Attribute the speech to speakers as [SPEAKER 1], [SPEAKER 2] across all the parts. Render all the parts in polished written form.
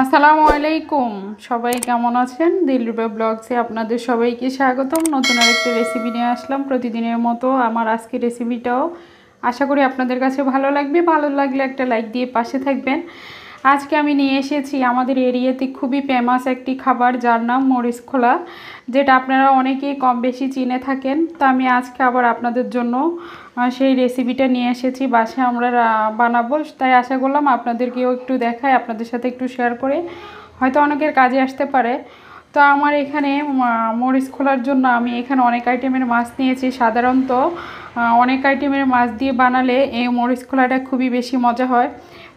[SPEAKER 1] আসসালামু আলাইকুম। সবাই কেমন আছেন? দিলরুবা ব্লগসে আপনাদের সবাইকে স্বাগতম। নতুন আরেকটা রেসিপি নিয়ে আসলাম প্রতিদিনের মতো। আমার আজকের রেসিপিটাও আশা করি আপনাদের কাছে ভালো লাগবে। ভালো লাগলে একটা লাইক দিয়ে পাশে থাকবেন। আজকে আমি নিয়ে এসেছি আমাদের এরিয়াতে খুবই ফেমাস একটি খাবার, যার নাম মরিচ খোলা, যেটা আপনারা অনেকেই কম বেশি চিনে থাকেন। তো আমি আজকে আবার আপনাদের জন্য সেই রেসিপিটা নিয়ে এসেছি। বাসায় আমরা বানাবো, তাই আশা করলাম আপনাদেরকেও একটু দেখায়, আপনাদের সাথে একটু শেয়ার করে, হয়তো অনেকের কাজে আসতে পারে। তো আমার এখানে মরিচ খোলার জন্য আমি এখানে অনেক আইটেমের মাছ নিয়েছি। সাধারণত অনেক আইটেমের মাছ দিয়ে বানালে এই মরিচ খোলাটা খুবই বেশি মজা হয়।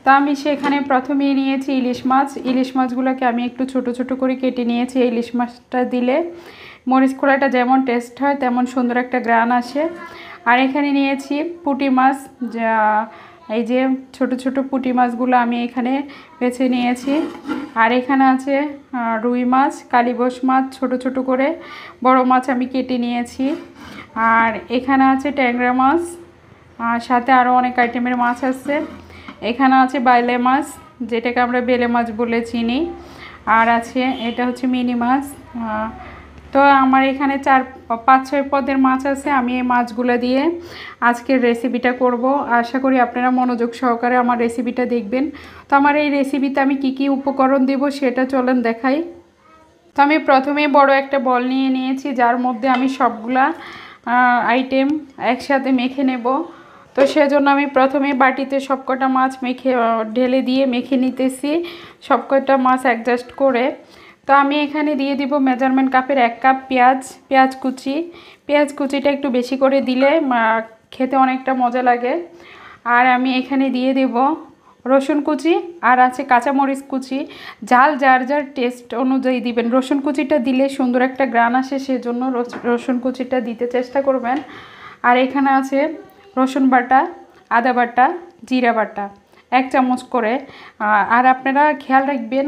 [SPEAKER 1] তা আমি সেখানে প্রথমেই নিয়েছি ইলিশ মাছ। ইলিশ মাছগুলোকে আমি একটু ছোট ছোট করে কেটে নিয়েছি। ইলিশ মাছটা দিলে মরিচ খোলাটা যেমন টেস্ট হয় তেমন সুন্দর একটা গ্রান আসে। আর এখানে নিয়েছি পুঁটি মাছ, যা এই যে ছোট ছোট পুঁটি মাছগুলো আমি এখানে বেছে নিয়েছি। আর এখানে আছে রুই মাছ, কালীবোস মাছ ছোট ছোট করে, বড় মাছ আমি কেটে নিয়েছি। আর এখানে আছে ট্যাংরা মাছ, আর সাথে আরও অনেক আইটেমের মাছ আছে। এখানে আছে বাইলে মাছ, যেটাকে আমরা বেলে মাছ বলে চিনি। আর আছে এটা হচ্ছে মিনি মাছ। তো আমার এখানে 4-5-6 পদের মাছ আছে। আমি এই মাছগুলো দিয়ে আজকের রেসিপিটা করব। আশা করি আপনারা মনোযোগ সহকারে আমার রেসিপিটা দেখবেন। তো আমার এই রেসিপিতে আমি কি কি উপকরণ দেব সেটা চলেন দেখাই। তো আমি প্রথমে বড় একটা বল নিয়ে নিয়েছি, যার মধ্যে আমি সবগুলা আইটেম একসাথে মেখে নেব। তো সেজন্য আমি প্রথমে বাটিতে সবকটা মাছ ঢেলে দিয়ে মেখে নিতেছি, সবকটা মাছ অ্যাডজাস্ট করে। তো আমি এখানে দিয়ে দিব মেজারমেন্ট কাপের 1 কাপ পেঁয়াজ কুচি। পেঁয়াজ কুচিটা একটু বেশি করে দিলে খেতে অনেকটা মজা লাগে। আর আমি এখানে দিয়ে দেব রসুন কুচি, আর আছে কাঁচামরিচ কুচি। ঝাল যার যার টেস্ট অনুযায়ী দিবেন। রসুন কুচিটা দিলে সুন্দর একটা গ্রান আসে, সেজন্য রসুন কুচিটা দিতে চেষ্টা করবেন। আর এখানে আছে রসুন বাটা, আদা বাটা, জিরা বাটা 1 চামচ করে। আর আপনারা খেয়াল রাখবেন,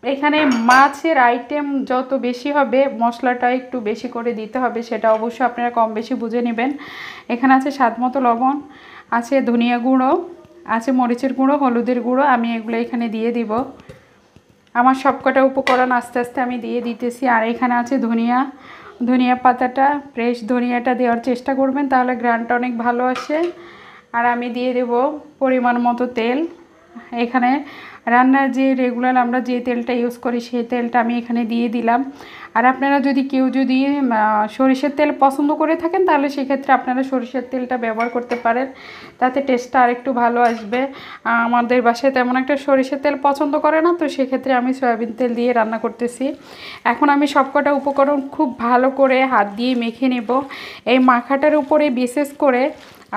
[SPEAKER 1] এখানে মাছের আইটেম যত বেশি হবে মশলাটা একটু বেশি করে দিতে হবে, সেটা অবশ্যই আপনারা কম বেশি বুঝে নেবেন। এখানে আছে স্বাদ মতো লবণ, আছে ধনিয়া গুঁড়ো, আছে মরিচের গুঁড়ো, হলুদের গুঁড়ো। আমি এগুলো এখানে দিয়ে দিব। আমার সবকটা উপকরণ আস্তে আস্তে আমি দিয়ে দিতেছি। আর এখানে আছে ধনিয়া পাতাটা, ফ্রেশ ধনিয়াটা দেওয়ার চেষ্টা করবেন, তাহলে গ্রানটা অনেক ভালো আসে। আর আমি দিয়ে দেব পরিমাণ মতো তেল। এখানে রান্নার যে রেগুলার আমরা যে তেলটা ইউজ করি সেই তেলটা আমি এখানে দিয়ে দিলাম। আর আপনারা কেউ যদি সরিষার তেল পছন্দ করে থাকেন, তাহলে সেক্ষেত্রে আপনারা সরিষার তেলটা ব্যবহার করতে পারেন, তাতে টেস্টটা আরেকটু ভালো আসবে। আমাদের বাসায় তেমন একটা সরিষার তেল পছন্দ করে না, তো সেক্ষেত্রে আমি সয়াবিন তেল দিয়ে রান্না করতেছি। এখন আমি সবকটা উপকরণ খুব ভালো করে হাত দিয়ে মেখে নেব। এই মাখাটার উপরে বিশেষ করে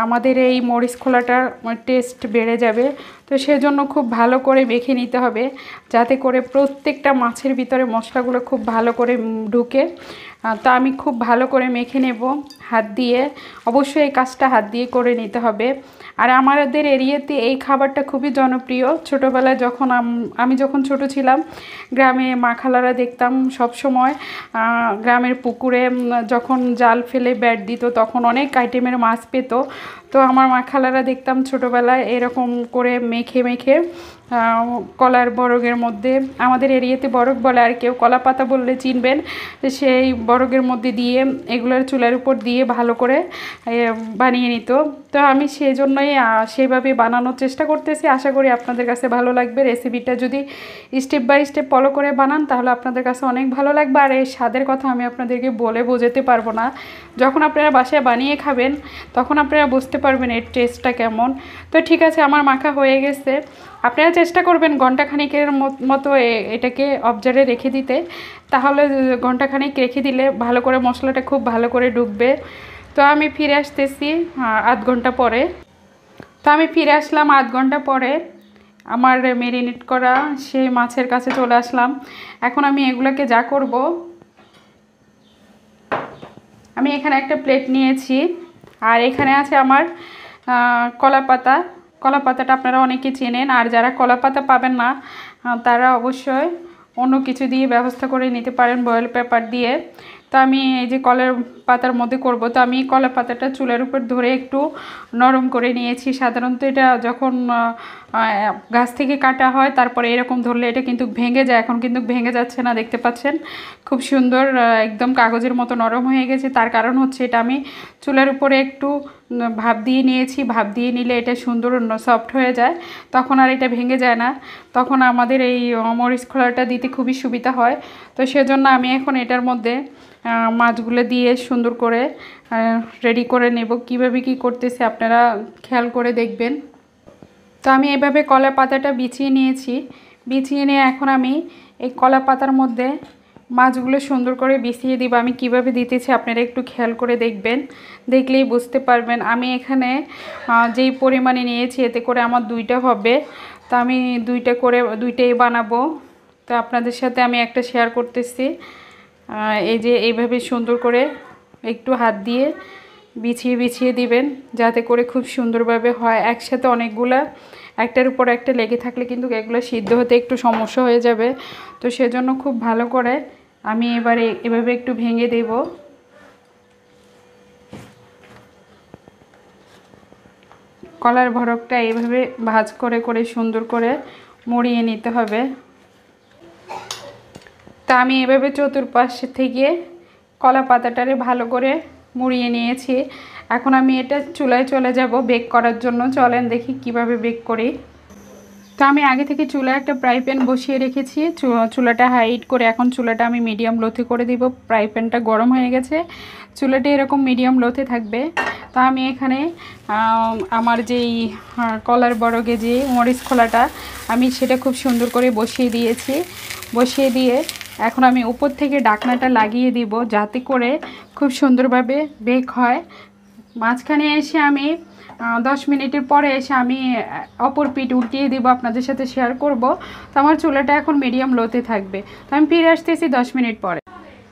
[SPEAKER 1] আমাদের এই মরিচ খোলাটার টেস্ট বেড়ে যাবে। তো সেজন্য খুব ভালো করে মেখে নিতে হবে, যাতে করে প্রত্যেকটা মাছের ভিতরে মশলাগুলো খুব ভালো করে ঢুকে। তো আমি খুব ভালো করে মেখে নেব হাত দিয়ে। অবশ্যই এই কাজটা হাত দিয়ে করে নিতে হবে। আর আমাদের এরিয়াতে এই খাবারটা খুবই জনপ্রিয়। ছোটোবেলায় আমি যখন ছোট ছিলাম, গ্রামে মা খালারা দেখতাম সব সময় গ্রামের পুকুরে যখন জাল ফেলে ব্যাট দিত, তখন অনেক আইটেমের মাছ পেত। তো আমার মা খালারা দেখতাম ছোটোবেলায় এরকম করে মেখে কলার বরগের মধ্যে, আমাদের এরিয়াতে বরগ বলে, আর কেউ কলা পাতা বললে চিনবেন, সেই বরগের মধ্যে দিয়ে এগুলোর চুলার উপর দিয়ে ভালো করে বানিয়ে নিত। তো আমি সেই জন্যই সেভাবে বানানোর চেষ্টা করতেছি। আশা করি আপনাদের কাছে ভালো লাগবে। রেসিপিটা যদি স্টেপ বাই স্টেপ ফলো করে বানান, তাহলে আপনাদের কাছে অনেক ভালো লাগবে। আর এই স্বাদের কথা আমি আপনাদেরকে বলে বোঝাতে পারবো না। যখন আপনারা বাসায় বানিয়ে খাবেন, তখন আপনারা বুঝতে পারবেন এর টেস্টটা কেমন। তো ঠিক আছে, আমার মাখা হয়ে গেছে। আপনারা চেষ্টা করবেন ঘন্টাখানিকের মতো এটাকে অবজারে রেখে দিতে, তাহলে ঘন্টাখানিক রেখে দিলে ভালো করে মশলাটা খুব ভালো করে ঢুকবে। তো আমি ফিরে আসতেছি আধ ঘন্টা পরে। তো আমি ফিরে আসলাম আধ ঘন্টা পরে, আমার ম্যারিনেট করা সেই মাছের কাছে চলে আসলাম। এখন আমি এগুলোকে যা করব, আমি এখানে একটা প্লেট নিয়েছি। আর এখানে আছে আমার কলা পাতাটা আপনারা অনেকে চেনেন। আর যারা কলা পাতা পাবেন না, তারা অবশ্যই অন্য কিছু দিয়ে ব্যবস্থা করে নিতে পারেন, বয়েল পেপার দিয়ে। তো আমি এই যে কলার পাতার মধ্যে করব, তো আমি কলা পাতাটা চুলার উপর ধরে একটু নরম করে নিয়েছি। সাধারণত এটা যখন গাছ থেকে কাটা হয়, তারপরে এরকম ধরলে এটা কিন্তু ভেঙে যায়। এখন কিন্তু ভেঙে যাচ্ছে না, দেখতে পাচ্ছেন খুব সুন্দর একদম কাগজের মতো নরম হয়ে গেছে। তার কারণ হচ্ছে এটা আমি চুলার উপরে একটু ভাপ দিয়ে নিয়েছি। ভাপ দিয়ে নিলে এটা সুন্দর সফট হয়ে যায়, তখন আর এটা ভেঙে যায় না। তখন আমাদের এই মরিচ খোলাটা দিতে খুবই সুবিধা হয়। তো সেজন্য আমি এখন এটার মধ্যে মাছগুলো দিয়ে সুন্দর করে রেডি করে নেব। কিভাবে কি করতেছি আপনারা খেয়াল করে দেখবেন। তো আমি এভাবে কলা পাতাটা বিছিয়ে নিয়েছি। বিছিয়ে নিয়ে এখন আমি এই কলা পাতার মধ্যে মাছগুলো সুন্দর করে বিছিয়ে দিব। আমি কিভাবে দিতেছি আপনারা একটু খেয়াল করে দেখবেন, দেখলেই বুঝতে পারবেন। আমি এখানে যেই পরিমাণে নিয়েছি এতে করে আমার 2টা হবে। তো আমি 2টাই বানাবো। তো আপনাদের সাথে আমি একটা শেয়ার করতেছি। এই যে এইভাবে সুন্দর করে একটু হাত দিয়ে বিছিয়ে বিছিয়ে দিবেন, যাতে করে খুব সুন্দরভাবে হয়। একসাথে অনেকগুলা একটার উপর একটা লেগে থাকলে কিন্তু এগুলো সিদ্ধ হতে একটু সমস্যা হয়ে যাবে। তো সেজন্য খুব ভালো করে আমি এবারে এভাবে একটু ভেঙে দেব। কলার ভরকটা এইভাবে ভাঁজ করে করে সুন্দর করে মুড়িয়ে নিতে হবে। তা আমি এভাবে চতুর্পাশ থেকে কলা পাতাটারে ভালো করে মুড়িয়ে নিয়েছি। এখন আমি এটা চুলায় চলে যাব বেক করার জন্য। চলেন দেখি কিভাবে বেক করি। তো আমি আগে থেকে চুলায় একটা ফ্রাই প্যান বসিয়ে রেখেছি। চুলাটা হাইট করে এখন চুলাটা আমি মিডিয়াম লোতে করে দিব। ফ্রাই প্যানটা গরম হয়ে গেছে, চুলাটা এরকম মিডিয়াম লোতে থাকবে। তো আমি এখানে আমার যেই কলার বড়গে যে মরিচ খোলাটা আমি সেটা খুব সুন্দর করে বসিয়ে দিয়েছি। বসিয়ে দিয়ে এখন আমি উপর থেকে ঢাকনাটা লাগিয়ে দিব, যাতে করে খুব সুন্দরভাবে বেক হয়। মাঝখানে এসে আমি 10 মিনিটের পরে এসে আমি অপর পিঠ উল্টিয়ে দিব, আপনাদের সাথে শেয়ার করব। তো আমার চুলাটা এখন মিডিয়াম লোতে থাকবে। তো আমি ফিরে আসতেছি 10 মিনিট পরে।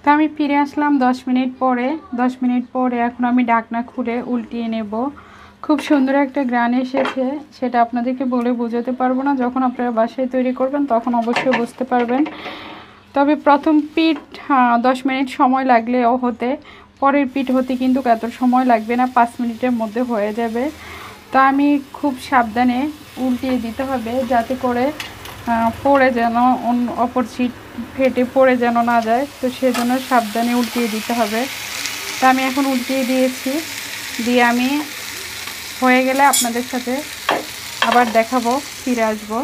[SPEAKER 1] তো আমি ফিরে আসলাম 10 মিনিট পরে। 10 মিনিট পরে এখন আমি ঢাকনা খুলে উল্টিয়ে নেব। খুব সুন্দর একটা গ্রান এসেছে, সেটা আপনাদেরকে বলে বোঝাতে পারবো না। যখন আপনারা বাসায় তৈরি করবেন তখন অবশ্যই বুঝতে পারবেন। তবে প্রথম পিঠ 10 মিনিট সময় লাগলেও হতে, পরের পিঠ হতে কিন্তু এত সময় লাগবে না, 5 মিনিটের মধ্যে হয়ে যাবে। তা আমি খুব সাবধানে উল্টিয়ে দিতে হবে, যাতে করে পড়ে যেন অপর সিট ফেটে পড়ে যেন না যায়। তো সেজন্য সাবধানে উল্টিয়ে দিতে হবে। তা আমি এখন উল্টিয়ে দিয়েছি। দিয়ে আমি হয়ে গেলে আপনাদের সাথে আবার দেখাবো, ফিরে আসবো।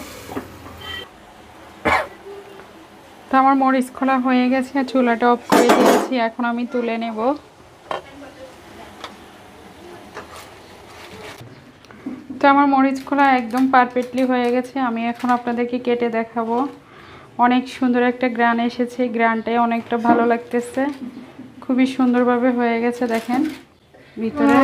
[SPEAKER 1] তো আমার মরিচ খোলা হয়ে গেছে, চুলাটা অফ করে দিয়েছি। এখন আমি তুলে নেব। তো আমার মরিচ খোলা একদম পারফেক্টলি হয়ে গেছে। আমি এখন আপনাদেরকে কেটে দেখাবো। অনেক সুন্দর একটা গ্রান এসেছে, গ্রানটাই অনেকটা ভালো লাগতেছে। খুবই সুন্দরভাবে হয়ে গেছে, দেখেন ভিতরে।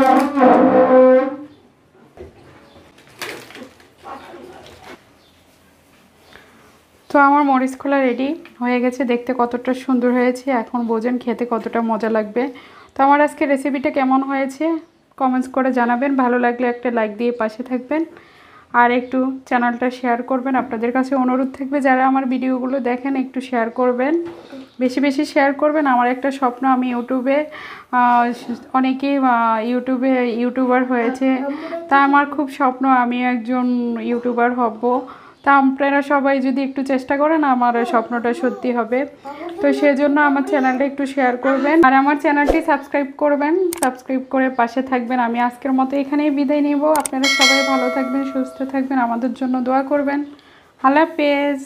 [SPEAKER 1] তো আমার মরিচ খোলা রেডি হয়ে গেছে, দেখতে কতটা সুন্দর হয়েছে। এখন বোঝেন খেতে কতটা মজা লাগবে। তো আমার আজকে রেসিপিটা কেমন হয়েছে কমেন্টস করে জানাবেন। ভালো লাগলে একটা লাইক দিয়ে পাশে থাকবেন, আর একটু চ্যানেলটা শেয়ার করবেন। আপনাদের কাছে অনুরোধ থাকবে যারা আমার ভিডিওগুলো দেখেন একটু শেয়ার করবেন, বেশি বেশি শেয়ার করবেন। আমার একটা স্বপ্ন, আমি ইউটিউবে অনেকেই ইউটিউবার হয়েছে, তা আমার খুব স্বপ্ন আমি একজন ইউটিউবার হব। তা আপনারা সবাই যদি একটু চেষ্টা করেন আমার স্বপ্নটা সত্যি হবে। তো সেজন্য আমার চ্যানেলটা একটু শেয়ার করবেন, আর আমার চ্যানেলটি সাবস্ক্রাইব করবেন। সাবস্ক্রাইব করে পাশে থাকবেন। আমি আজকের মতো এখানেই বিদায় নিব। আপনারা সবাই ভালো থাকবেন, সুস্থ থাকবেন, আমাদের জন্য দোয়া করবেন। আল্লাহ হাফেজ।